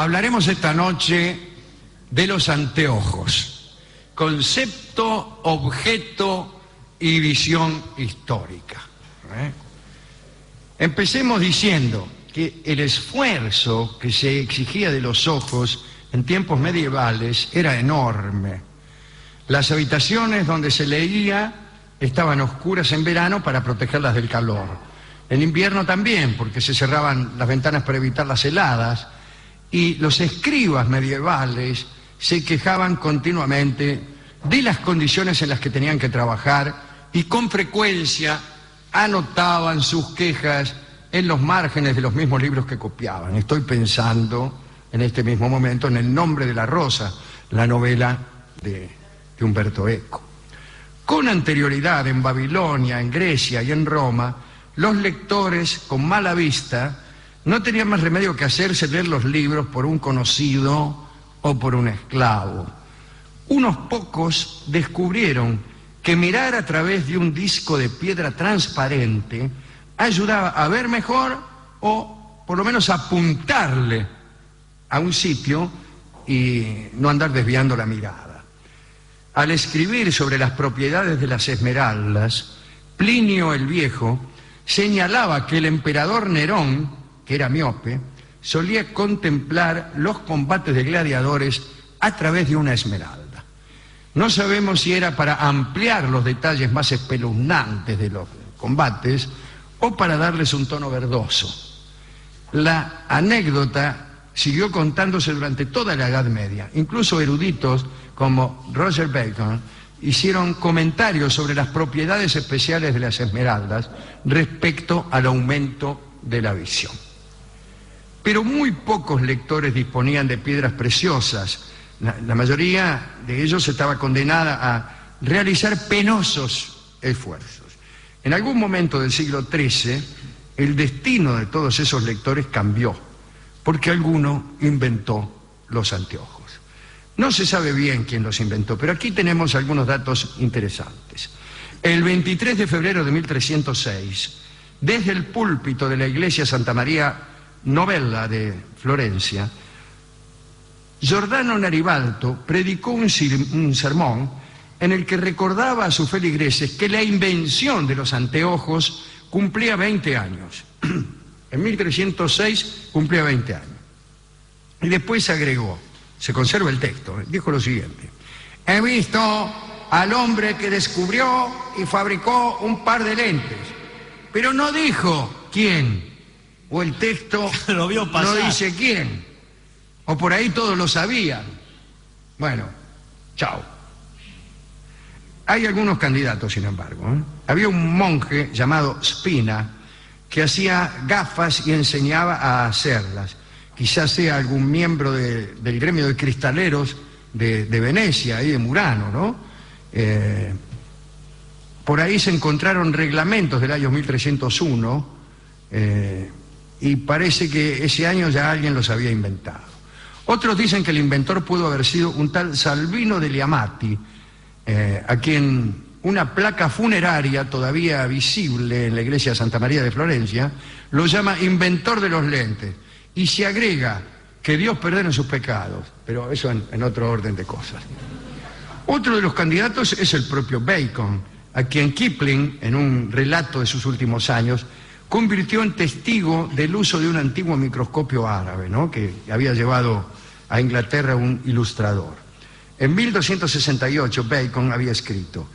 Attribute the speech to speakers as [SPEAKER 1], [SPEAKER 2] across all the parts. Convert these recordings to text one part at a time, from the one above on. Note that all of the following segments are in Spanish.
[SPEAKER 1] Hablaremos esta noche de los anteojos, concepto, objeto y visión histórica. Empecemos diciendo que el esfuerzo que se exigía de los ojos en tiempos medievales era enorme. Las habitaciones donde se leía estaban oscuras en verano para protegerlas del calor. En invierno también, porque se cerraban las ventanas para evitar las heladas, y los escribas medievales se quejaban continuamente de las condiciones en las que tenían que trabajar y con frecuencia anotaban sus quejas en los márgenes de los mismos libros que copiaban. Estoy pensando en este mismo momento en El nombre de la rosa, la novela de Umberto Eco. Con anterioridad en Babilonia, en Grecia y en Roma, los lectores con mala vista no tenían más remedio que hacerse leer los libros por un conocido o por un esclavo. Unos pocos descubrieron que mirar a través de un disco de piedra transparente ayudaba a ver mejor o por lo menos a apuntarle a un sitio y no andar desviando la mirada. Al escribir sobre las propiedades de las esmeraldas, Plinio el Viejo señalaba que el emperador Nerón, que era miope, solía contemplar los combates de gladiadores a través de una esmeralda. No sabemos si era para ampliar los detalles más espeluznantes de los combates o para darles un tono verdoso. La anécdota siguió contándose durante toda la Edad Media. Incluso eruditos como Roger Bacon hicieron comentarios sobre las propiedades especiales de las esmeraldas respecto al aumento de la visión. Pero muy pocos lectores disponían de piedras preciosas. La mayoría de ellos estaba condenada a realizar penosos esfuerzos. En algún momento del siglo XIII, el destino de todos esos lectores cambió, porque alguno inventó los anteojos. No se sabe bien quién los inventó, pero aquí tenemos algunos datos interesantes. El 23 de febrero de 1306, desde el púlpito de la iglesia Santa María Novella de Florencia, Giordano Naribalto predicó un sermón en el que recordaba a sus feligreses que la invención de los anteojos cumplía 20 años. En 1306 cumplía 20 años. Y después agregó, se conserva el texto, dijo lo siguiente: he visto al hombre que descubrió y fabricó un par de lentes, pero no dijo quién, o el texto
[SPEAKER 2] lo vio pasar.
[SPEAKER 1] No dice quién, o por ahí todos lo sabían. Bueno, chao. Hay algunos candidatos, sin embargo. Había un monje llamado Spina que hacía gafas y enseñaba a hacerlas. Quizás sea algún miembro del gremio de cristaleros de Venecia, ahí de Murano, ¿no? Por ahí se encontraron reglamentos del año 1301 y parece que ese año ya alguien los había inventado. Otros dicen que el inventor pudo haber sido un tal Salvino de Liamati, a quien una placa funeraria todavía visible en la iglesia de Santa María de Florencia lo llama inventor de los lentes, y se agrega que Dios perdone sus pecados, pero eso en otro orden de cosas. Otro de los candidatos es el propio Bacon, a quien Kipling, en un relato de sus últimos años, convirtió en testigo del uso de un antiguo microscopio árabe, ¿no?, que había llevado a Inglaterra un ilustrador. En 1268 Bacon había escrito: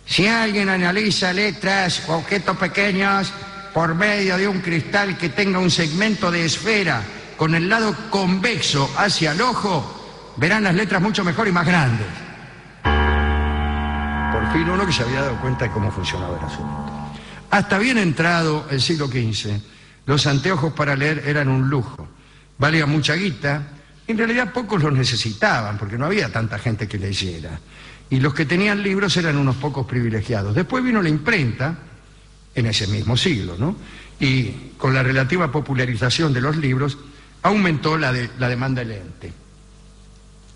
[SPEAKER 1] si alguien analiza letras o objetos pequeños por medio de un cristal que tenga un segmento de esfera con el lado convexo hacia el ojo, verán las letras mucho mejor y más grandes. Por fin uno que se había dado cuenta de cómo funcionaba el asunto. Hasta bien entrado el siglo XV, los anteojos para leer eran un lujo. Valía mucha guita. En realidad pocos los necesitaban, porque no había tanta gente que leyera. Y los que tenían libros eran unos pocos privilegiados. Después vino la imprenta, en ese mismo siglo, ¿no? Y con la relativa popularización de los libros, aumentó la demanda de lente.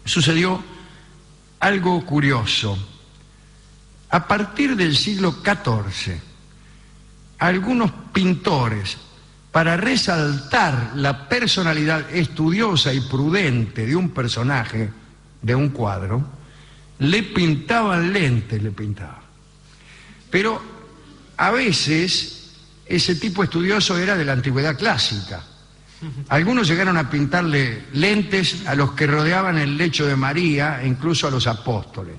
[SPEAKER 1] Sucedió algo curioso. A partir del siglo XIV, algunos pintores para resaltar la personalidad estudiosa y prudente de un personaje, de un cuadro, le pintaban lentes, Pero a veces ese tipo estudioso era de la antigüedad clásica. Algunos llegaron a pintarle lentes a los que rodeaban el lecho de María e incluso a los apóstoles.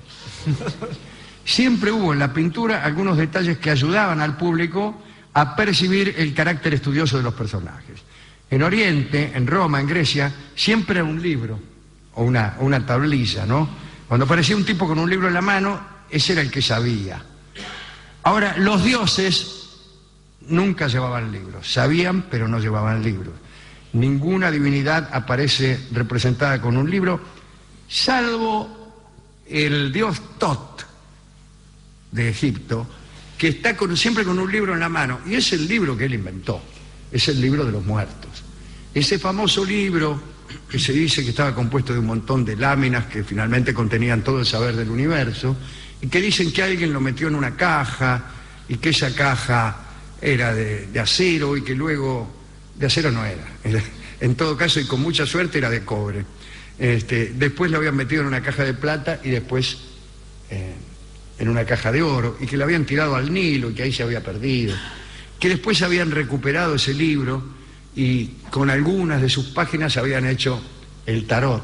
[SPEAKER 1] Siempre hubo en la pintura algunos detalles que ayudaban al público a percibir el carácter estudioso de los personajes. En Oriente, en Roma, en Grecia, siempre era un libro o una tablilla, ¿no? Cuando aparecía un tipo con un libro en la mano, ese era el que sabía. Ahora, los dioses nunca llevaban libros, sabían pero no llevaban libros. Ninguna divinidad aparece representada con un libro, salvo el dios Tot de Egipto, que está siempre con un libro en la mano, y es el libro que él inventó, es el libro de los muertos. Ese famoso libro que se dice que estaba compuesto de un montón de láminas que finalmente contenían todo el saber del universo, y que dicen que alguien lo metió en una caja, y que esa caja era de acero, y que luego de acero no era, en todo caso, y con mucha suerte, era de cobre. Después lo habían metido en una caja de plata y después en una caja de oro, y que lo habían tirado al Nilo y que ahí se había perdido, que después habían recuperado ese libro y con algunas de sus páginas habían hecho el tarot,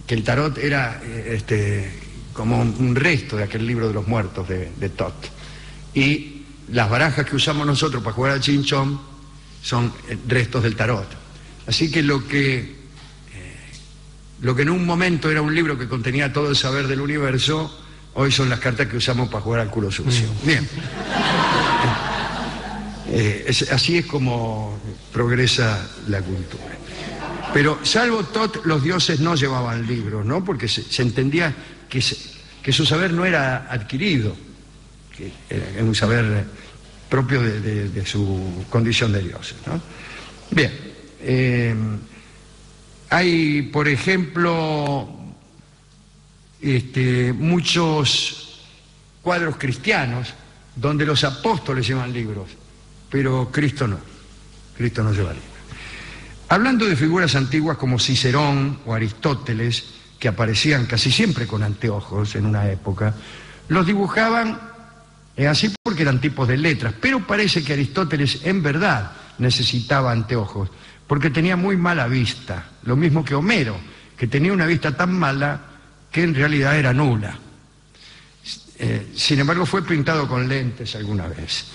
[SPEAKER 1] que el tarot era como un resto de aquel libro de los muertos de Tot. Y las barajas que usamos nosotros para jugar al chinchón son restos del tarot. Así que lo que en un momento era un libro que contenía todo el saber del universo, hoy son las cartas que usamos para jugar al culo sucio. Bien. Así es como progresa la cultura. Pero salvo Tot, los dioses no llevaban libros, ¿no? Porque se entendía que su saber no era adquirido, que era un saber propio de su condición de dioses, ¿no? Bien. Hay, por ejemplo, muchos cuadros cristianos donde los apóstoles llevan libros, pero Cristo no lleva libros. Hablando de figuras antiguas como Cicerón o Aristóteles, que aparecían casi siempre con anteojos en una época, los dibujaban así porque eran tipos de letras, pero parece que Aristóteles en verdad necesitaba anteojos, porque tenía muy mala vista, lo mismo que Homero, que tenía una vista tan mala que en realidad era nula. Sin embargo, fue pintado con lentes alguna vez.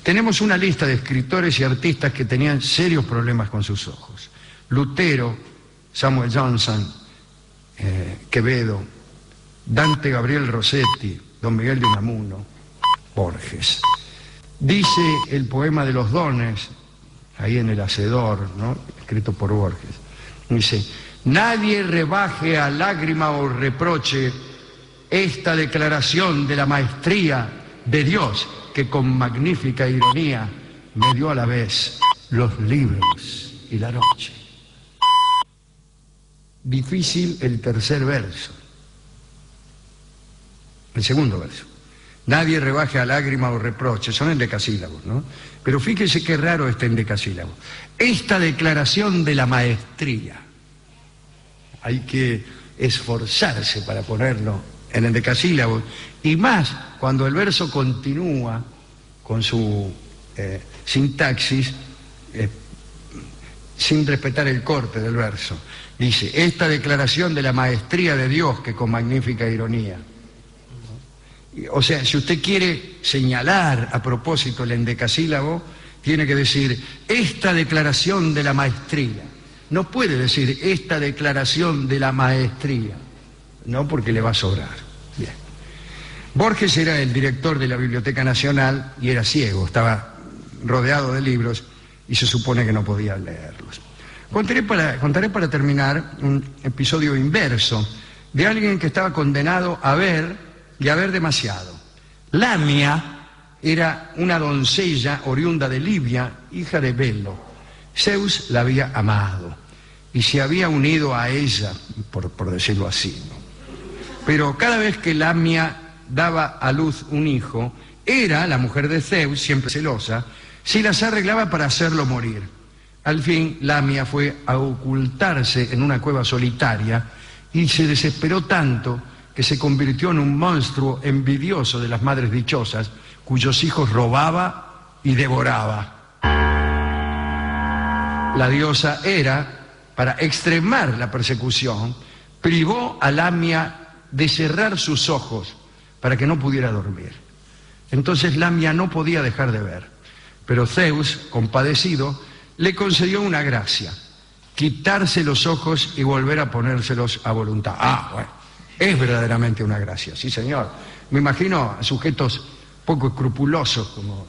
[SPEAKER 1] Tenemos una lista de escritores y artistas que tenían serios problemas con sus ojos. Lutero, Samuel Johnson, Quevedo, Dante Gabriel Rossetti, Don Miguel de Unamuno, Borges. Dice el poema de los dones, ahí en El Hacedor, ¿no?, escrito por Borges, dice: nadie rebaje a lágrima o reproche esta declaración de la maestría de Dios, que con magnífica ironía me dio a la vez los libros y la noche. Difícil el tercer verso. El segundo verso: nadie rebaje a lágrima o reproche. Son endecasílabos, ¿no? Pero fíjese qué raro este endecasílabo. Esta declaración de la maestría. Hay que esforzarse para ponerlo en endecasílabos, y más cuando el verso continúa con su sintaxis sin respetar el corte del verso. Dice: esta declaración de la maestría de Dios, que con magnífica ironía. O sea, si usted quiere señalar a propósito el endecasílabo, tiene que decir esta declaración de la maestría. No puede decir esta declaración de la maestría, no, porque le va a sobrar. Bien. Borges era el director de la Biblioteca Nacional y era ciego, estaba rodeado de libros y se supone que no podía leerlos. Contaré para terminar un episodio inverso de alguien que estaba condenado a ver y a ver demasiado. Lamia era una doncella oriunda de Libia, hija de Belo. Zeus la había amado y se había unido a ella, por decirlo así, ¿no? Pero cada vez que Lamia daba a luz un hijo, Hera, la mujer de Zeus, siempre celosa, si las arreglaba para hacerlo morir. Al fin, Lamia fue a ocultarse en una cueva solitaria y se desesperó tanto que se convirtió en un monstruo envidioso de las madres dichosas, cuyos hijos robaba y devoraba. La diosa Hera, para extremar la persecución, privó a Lamia de cerrar sus ojos para que no pudiera dormir. Entonces Lamia no podía dejar de ver, pero Zeus, compadecido, le concedió una gracia: quitarse los ojos y volver a ponérselos a voluntad. Bueno, es verdaderamente una gracia, sí señor. Me imagino a sujetos poco escrupulosos como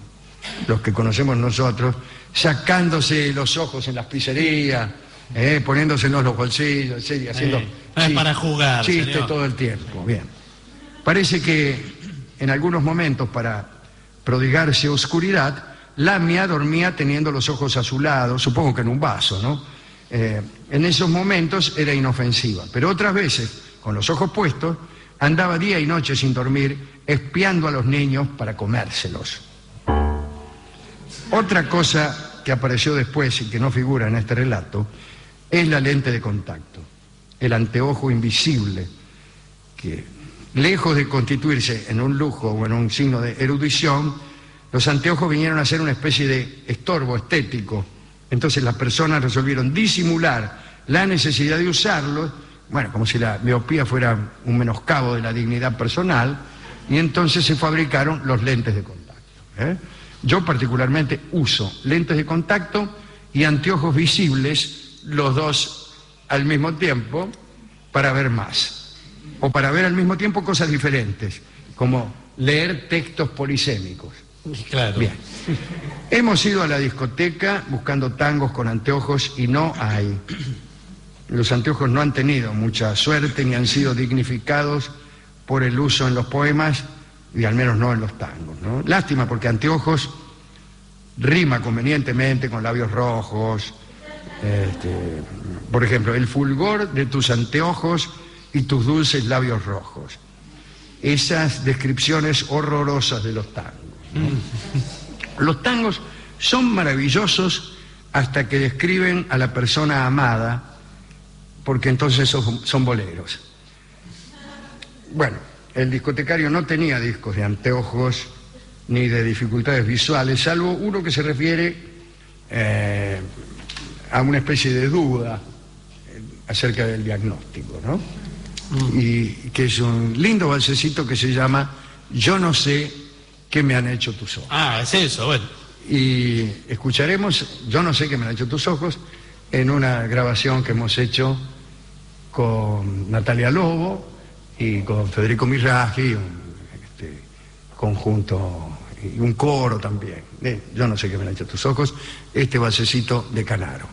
[SPEAKER 1] los que conocemos nosotros, sacándose los ojos en las pizzerías, poniéndose en los bolsillos, y haciendo
[SPEAKER 2] no es para jugar,
[SPEAKER 1] chiste
[SPEAKER 2] señor.
[SPEAKER 1] todo el tiempo. Bien. Parece que en algunos momentos, para prodigarse oscuridad, Lamia dormía teniendo los ojos a su lado, supongo que en un vaso, ¿no? En esos momentos era inofensiva, pero otras veces, con los ojos puestos, andaba día y noche sin dormir, espiando a los niños para comérselos. Otra cosa que apareció después y que no figura en este relato es la lente de contacto, el anteojo invisible, que lejos de constituirse en un lujo o en un signo de erudición, los anteojos vinieron a ser una especie de estorbo estético. Entonces las personas resolvieron disimular la necesidad de usarlos, bueno, como si la miopía fuera un menoscabo de la dignidad personal, y entonces se fabricaron los lentes de contacto. Yo particularmente uso lentes de contacto y anteojos visibles, los dos al mismo tiempo, para ver más, o para ver al mismo tiempo cosas diferentes, como leer textos polisémicos.
[SPEAKER 2] Claro.
[SPEAKER 1] Bien. Hemos ido a la discoteca buscando tangos con anteojos y no hay. Los anteojos no han tenido mucha suerte ni han sido dignificados por el uso en los poemas y al menos no en los tangos, ¿no? Lástima, porque anteojos rima convenientemente con labios rojos. Por ejemplo, el fulgor de tus anteojos y tus dulces labios rojos. Esas descripciones horrorosas de los tangos, ¿no? Los tangos son maravillosos hasta que describen a la persona amada, porque entonces son boleros. Bueno, el discotecario no tenía discos de anteojos ni de dificultades visuales, salvo uno que se refiere a una especie de duda acerca del diagnóstico, ¿no? Y que es un lindo balsecito que se llama Yo no sé qué me han hecho tus ojos.
[SPEAKER 2] Es eso, bueno.
[SPEAKER 1] Y escucharemos Yo no sé qué me han hecho tus ojos en una grabación que hemos hecho con Natalia Lobo y con Federico Miraghi, un conjunto y un coro también. Yo no sé qué me han hecho tus ojos, este balsecito de Canaro.